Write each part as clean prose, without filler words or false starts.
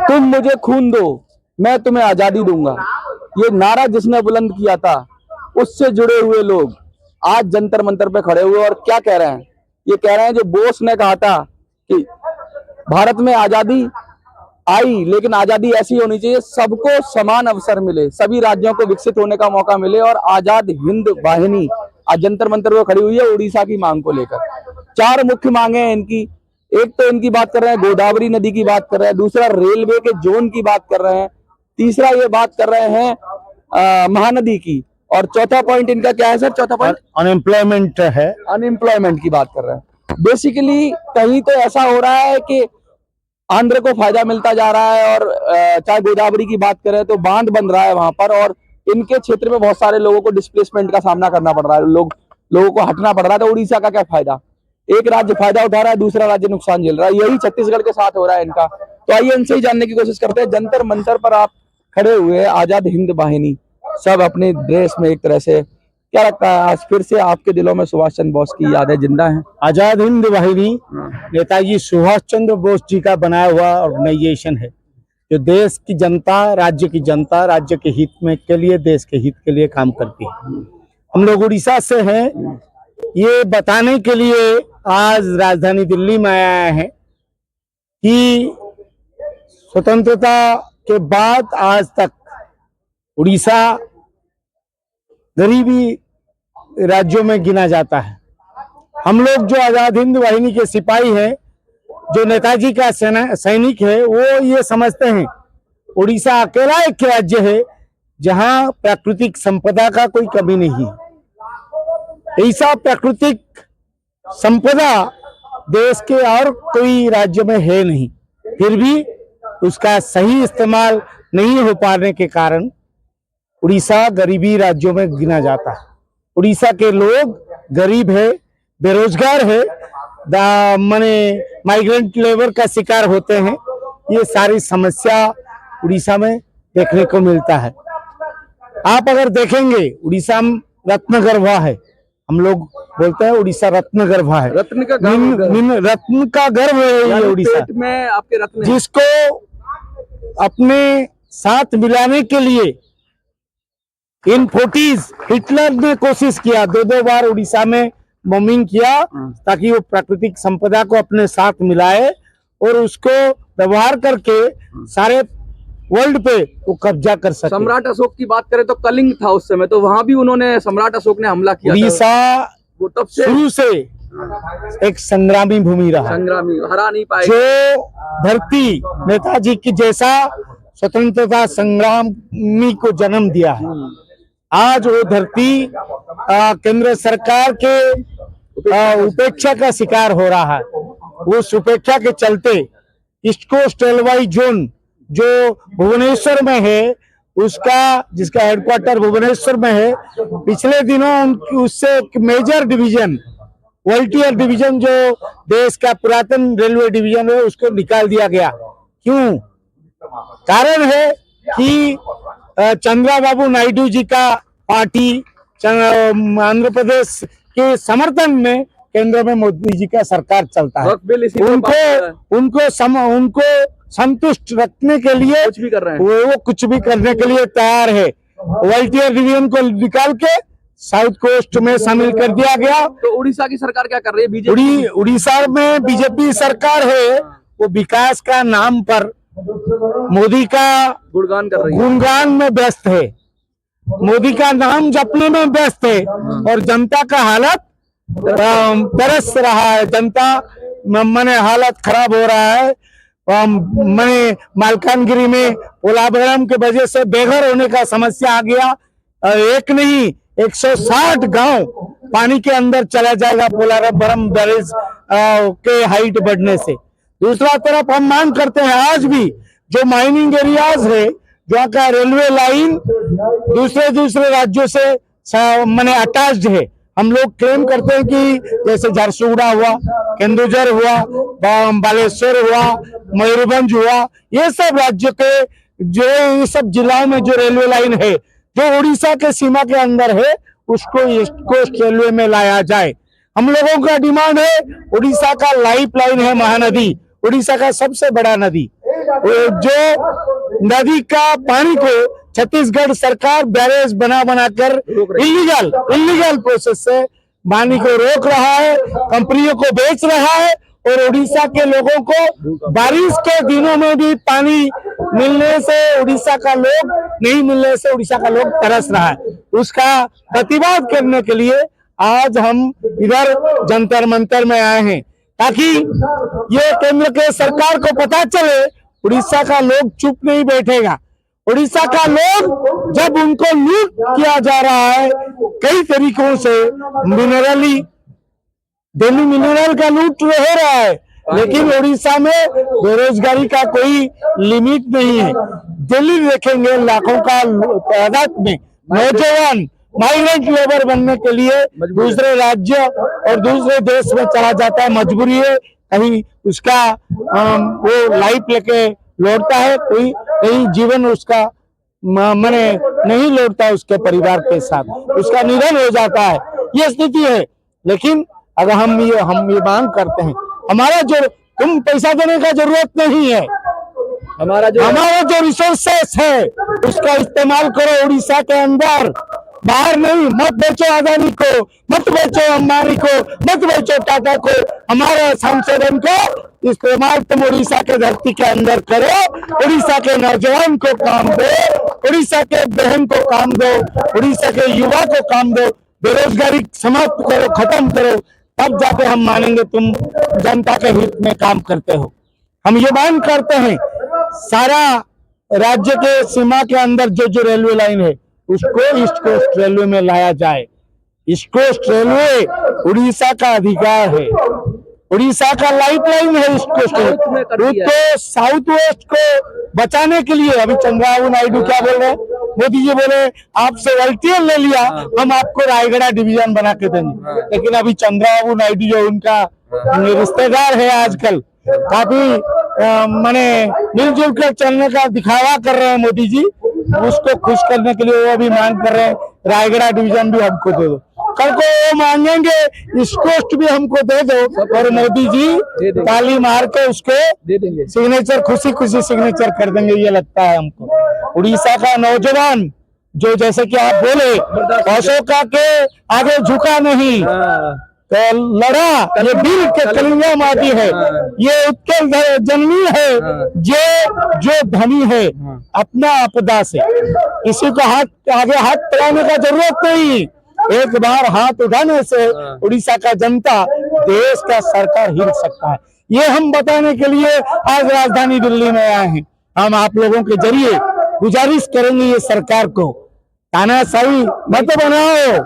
तुम मुझे खून दो, मैं तुम्हें आजादी दूंगा। ये नारा जिसने बुलंद किया था, उससे जुड़े हुए लोग आज जंतर मंतर पे खड़े हुए और क्या कह रहे हैं? ये कह रहे हैं जो बोस ने कहा था कि भारत में आजादी आई, लेकिन आजादी ऐसी होनी चाहिए सबको समान अवसर मिले, सभी राज्यों को विकसित होने का मौका मिले। और आजाद हिंद वाहिनी आज जंतर मंतर पे खड़ी हुई है उड़ीसा की मांग को लेकर। चार मुख्य मांगे हैं इनकी। एक तो इनकी बात कर रहे हैं गोदावरी नदी की बात कर रहे हैं, दूसरा रेलवे के जोन की बात कर रहे हैं, तीसरा ये बात कर रहे हैं महानदी की, और चौथा पॉइंट इनका क्या है सर? चौथा पॉइंट अनएम्प्लॉयमेंट है। अनएम्प्लॉयमेंट की बात कर रहे हैं। बेसिकली कहीं तो ऐसा हो रहा है कि आंध्र को फायदा मिलता जा रहा है, और चाहे गोदावरी की बात करें तो बांध बन रहा है वहां पर, और इनके क्षेत्र में बहुत सारे लोगों को डिस्प्लेसमेंट का सामना करना पड़ रहा है, लोगों को हटना पड़ रहा है। तो उड़ीसा का क्या फायदा? एक राज्य फायदा उठा रहा है, दूसरा राज्य नुकसान झेल रहा है। यही छत्तीसगढ़ के साथ हो रहा है इनका। तो आइए इनसे ही जानने की कोशिश करते हैं। जंतर मंतर पर आप खड़े हुए आजाद हिंद वाहिनी, सब अपने ड्रेस में एक तरह से, क्या लगता है आज फिर से आपके दिलों में सुभाष चंद्र बोस की यादें जिंदा हैं? आजाद हिंद वाहिनी नेताजी सुभाष चंद्र बोस जी का बनाया हुआ ऑर्गेनाइजेशन है, जो देश की जनता, राज्य के हित में के लिए, देश के हित के लिए काम करती है। हम लोग उड़ीसा से हैं, ये बताने के लिए आज राजधानी दिल्ली में आए हैं कि स्वतंत्रता के बाद आज तक उड़ीसा गरीबी राज्यों में गिना जाता है। हम लोग जो आजाद हिंद वाहिनी के सिपाही हैं, जो नेताजी का सैनिक है, वो ये समझते हैं उड़ीसा अकेला एक राज्य है जहां प्राकृतिक संपदा का कोई कमी नहीं है। ऐसा प्राकृतिक संपदा देश के और कोई राज्य में है नहीं, फिर भी उसका सही इस्तेमाल नहीं हो पाने के कारण उड़ीसा गरीबी राज्यों में गिना जाता है। उड़ीसा के लोग गरीब है, बेरोजगार है, माने माइग्रेंट लेबर का शिकार होते हैं। ये सारी समस्या उड़ीसा में देखने को मिलता है। आप अगर देखेंगे उड़ीसा में रत्न गर्भा है, हम लोग बोलते हैं उड़ीसा रत्न गर्भा है। रत्न का रत्न का गर्भ है ये उड़ीसा में आपके रत्न, जिसको अपने साथ मिलाने के लिए इन 40s हिटलर ने कोशिश किया, दो बार उड़ीसा में बॉम्बिंग किया ताकि वो प्राकृतिक संपदा को अपने साथ मिलाए और उसको व्यवहार करके सारे वर्ल्ड पे वो कब्जा कर सके। सम्राट अशोक की बात करें तो कलिंग था उस समय, तो वहां भी उन्होंने, सम्राट अशोक ने हमला किया। उड़ीसा वो तब से शुरू से एक संग्रामी भूमि रहा, संग्रामी, हरा नहीं पाए। जो धरती नेताजी की जैसा स्वतंत्रता संग्रामी को जन्म दिया है, आज वो धरती केंद्र सरकार के उपेक्षा का शिकार हो रहा है। उस उपेक्षा के चलते ईस्ट कोस्ट रेलवे जोन जो भुवनेश्वर में है, उसका, जिसका हेडक्वार्टर भुवनेश्वर में है, पिछले दिनों उससे एक मेजर डिवीजन, वॉल्टियर डिवीजन, जो देश का पुरातन रेलवे डिवीजन है, उसको निकाल दिया गया। क्यों? कारण है कि चंद्रबाबू नायडू जी का पार्टी आंध्र प्रदेश के समर्थन में केंद्र में मोदी जी का सरकार चलता है। उनको संतुष्ट रखने के लिए कुछ भी कर रहे हैं, वो कुछ भी करने के लिए तैयार है। वॉल्टियर डिवीजन को निकाल के साउथ कोस्ट में शामिल कर दिया गया। तो उड़ीसा की सरकार क्या कर रही है? बीजेपी, उड़ीसा में बीजेपी सरकार है, वो विकास का नाम पर मोदी का गुणगान कर रही है, गुणगान में व्यस्त है, मोदी का नाम जपने में व्यस्त है, और जनता का हालत तरस रहा है। जनता मने हालत खराब हो रहा है। मैंने मालकानगिरी में पोलावरम के वजह से बेघर होने का समस्या आ गया। एक नहीं 160 गांव पानी के अंदर चला जाएगा पोलावरम बैरेज के हाइट बढ़ने से। दूसरा तरफ हम मांग करते हैं, आज भी जो माइनिंग एरियाज है, जहाँ का रेलवे लाइन दूसरे राज्यों से माने अटैच्ड है, हम लोग क्लेम करते हैं कि जैसे झारसुगुड़ा हुआ, केंदुझर हुआ, बालेश्वर हुआ, मयूरभंज हुआ, ये सब राज्य के जो ये सब जिलाओं में जो रेलवे लाइन है, जो उड़ीसा के सीमा के अंदर है, उसको ईस्ट कोस्ट रेलवे में लाया जाए। हम लोगों का डिमांड है, उड़ीसा का लाइफ लाइन है महानदी, उड़ीसा का सबसे बड़ा नदी, जो नदी का पानी को छत्तीसगढ़ सरकार बैरेज बनाकर इलीगल प्रोसेस से पानी को रोक रहा है, कंपनियों को बेच रहा है और उड़ीसा के लोगों को बारिश के दिनों में भी पानी मिलने से उड़ीसा का लोग नहीं मिलने से उड़ीसा का लोग तरस रहा है। उसका प्रतिवाद करने के लिए आज हम इधर जंतर मंतर में आए हैं, ताकि ये केंद्र के सरकार को पता चले उड़ीसा का लोग चुप नहीं बैठेगा। उड़ीसा का लोग जब उनको लूट किया जा रहा है कई तरीकों से, दिल्ली मिनरल का लूट हो रहा है, लेकिन उड़ीसा में बेरोजगारी का कोई लिमिट नहीं है। दिल्ली देखेंगे लाखों का तादाद में नौजवान माइग्रेंट लेबर बनने के लिए दूसरे राज्य और दूसरे देश में चला जाता है, मजबूरी है, कहीं उसका वो लाइफ लेके लौटता है, कोई कहीं जीवन उसका माने नहीं लौटता उसके परिवार के साथ, उसका निधन हो जाता है, ये स्थिति है। लेकिन अगर हम ये मांग करते हैं, हमारा जो तुम पैसा देने का जरूरत नहीं है, हमारा जो रिसोर्सेस है उसका इस्तेमाल करो उड़ीसा के अंदर, बाहर नहीं। मत बेचो अदानी को, मत बेचो अंबानी को, मत बेचो टाटा को। हमारे संशोधन को इस्तेमाल तुम उड़ीसा के धरती के अंदर करो, उड़ीसा के नौजवान को काम दो, उड़ीसा के बहन को काम दो, उड़ीसा के युवा को काम दो, बेरोजगारी समाप्त करो, खत्म करो, तब जाके हम मानेंगे तुम जनता के हित में काम करते हो। हम ये मांग करते हैं सारा राज्य के सीमा के अंदर जो रेलवे लाइन है उसको ईस्ट कोस्ट रेलवे में लाया जाए। ईस्ट कोस्ट रेलवे उड़ीसा का अधिकार है, उड़ीसा का लाइफ लाइन है ईस्ट कोस्ट। तो साउथ वेस्ट को बचाने के लिए अभी चंद्रबाबू नायडू क्या बोल रहे हैं, मोदी जी बोले आपसे एलटीएल ले लिया, हम आपको रायगढ़ डिवीजन बना के देंगे। लेकिन अभी चंद्रबाबू नायडू जो उनका रिश्तेदार है आजकल, काफी माने मिलजुल कर चलने का दिखावा कर रहे हैं मोदी जी, उसको खुश करने के लिए वो भी मांग कर रहे हैं रायगढ़ डिवीजन भी हमको दे दो। कल को वो मांगेंगे ईस्ट कोस्ट भी हमको दे दो, और मोदी जी ताली मार के उसके सिग्नेचर खुशी सिग्नेचर कर देंगे, ये लगता है हमको। उड़ीसा का नौजवान जो जैसे कि आप बोले अशोका के आगे झुका नहीं, तो लड़ा, ये दिल के कलिंगा माटी है, ये उत्कल जननी है, ये जो धनी है अपना आपदा से, किसी को आगे हाथ बढ़ाने का जरूरत नहीं। एक बार हाथ उठाने से उड़ीसा का जनता, देश का सरकार हिल सकता है। ये हम बताने के लिए आज राजधानी दिल्ली में आए हैं। हम आप लोगों के जरिए गुजारिश करेंगे ये सरकार को, तानाशाही मत बनाओ,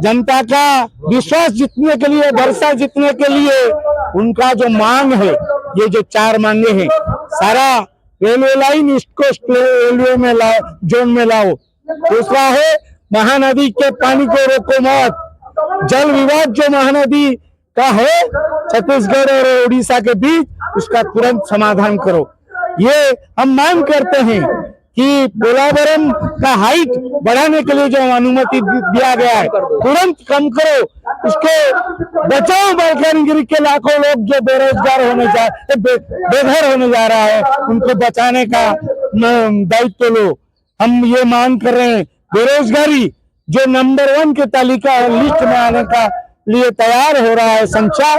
जनता का विश्वास जीतने के लिए, भरोसा जीतने के लिए उनका जो मांग है, ये जो 4 मांगे हैं, सारा railway line East Coast Railway में लाओ, जोन में लाओ। दूसरा है महानदी के पानी को रोको मत, जल विवाद जो महानदी का है छत्तीसगढ़ और उड़ीसा के बीच, उसका तुरंत समाधान करो। ये हम मांग करते हैं कि पोलावरम का हाइट बढ़ाने के लिए जो अनुमति दिया गया है तुरंत कम करो, उसको बचाओ। मलकानगिरी के लाखों लोग जो बेरोजगार बेघर होने जा रहा है, उनको बचाने का दायित्व लो। हम ये मांग कर रहे हैं बेरोजगारी जो नंबर 1 की तालिका लिस्ट में आने का लिए तैयार हो रहा है संख्या,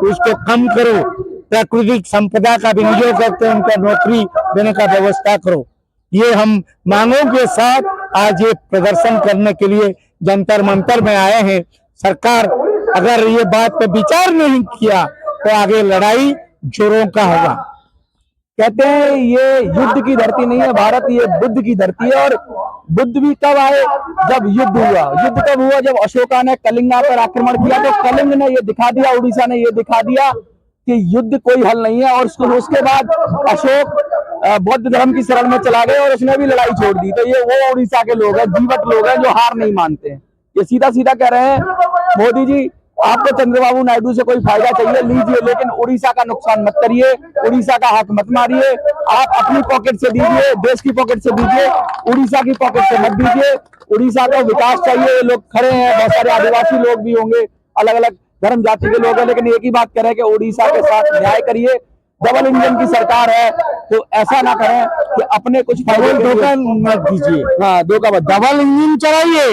उसको कम करो। प्राकृतिक संपदा का विनियोग करते हैं, उनको नौकरी देने का व्यवस्था करो। ये हम मांगों के साथ आज ये प्रदर्शन करने के लिए जंतर मंतर में आए हैं। सरकार अगर ये बात पे विचार नहीं किया तो आगे लड़ाई जोरों का होगा। कहते हैं ये युद्ध की धरती नहीं है भारत, ये बुद्ध की धरती है। और बुद्ध भी कब आए, जब युद्ध हुआ। युद्ध कब हुआ, जब अशोका ने कलिंगा पर आक्रमण किया, तो कलिंग ने ये दिखा दिया, उड़ीसा ने ये दिखा दिया कि युद्ध कोई हल नहीं है। और उसके बाद अशोक बौद्ध धर्म की शरण में चला गया और उसने भी लड़ाई छोड़ दी। तो ये वो उड़ीसा के लोग हैं, जीवट लोग हैं, जो हार नहीं मानते हैं। ये सीधा सीधा कह रहे हैं मोदी जी, आपको चंद्रबाबू नायडू से कोई फायदा चाहिए लीजिए, लेकिन उड़ीसा का नुकसान मत करिए, उड़ीसा का हक मत मारिए। आप अपनी पॉकेट से दीजिए, देश की पॉकेट से दीजिए, उड़ीसा की पॉकेट से मत दीजिए। उड़ीसा को विकास चाहिए। ये लोग खड़े हैं, बहुत सारे आदिवासी लोग भी होंगे, अलग अलग धर्म जाति के लोग हैं, लेकिन एक ही बात कह रहे हैं कि उड़ीसा के साथ न्याय करिए। डबल इंजन की सरकार है, तो ऐसा ना करें कि अपने कुछ फायदे डबल धोखा मत दीजिए, हाँ धोखा मत। डबल इंजन चलाइए,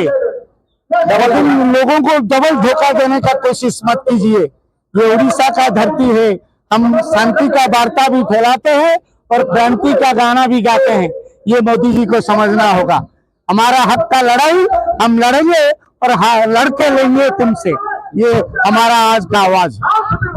लेकिन लोगों को डबल धोखा देने का कोशिश मत कीजिए। ये उड़ीसा का धरती है, हम शांति का वार्ता भी फैलाते हैं और क्रांति का गाना भी गाते हैं। ये मोदी जी को समझना होगा। हमारा हक का लड़ाई हम लड़ेंगे और लड़के लेंगे तुमसे। ये हमारा आज का आवाज है।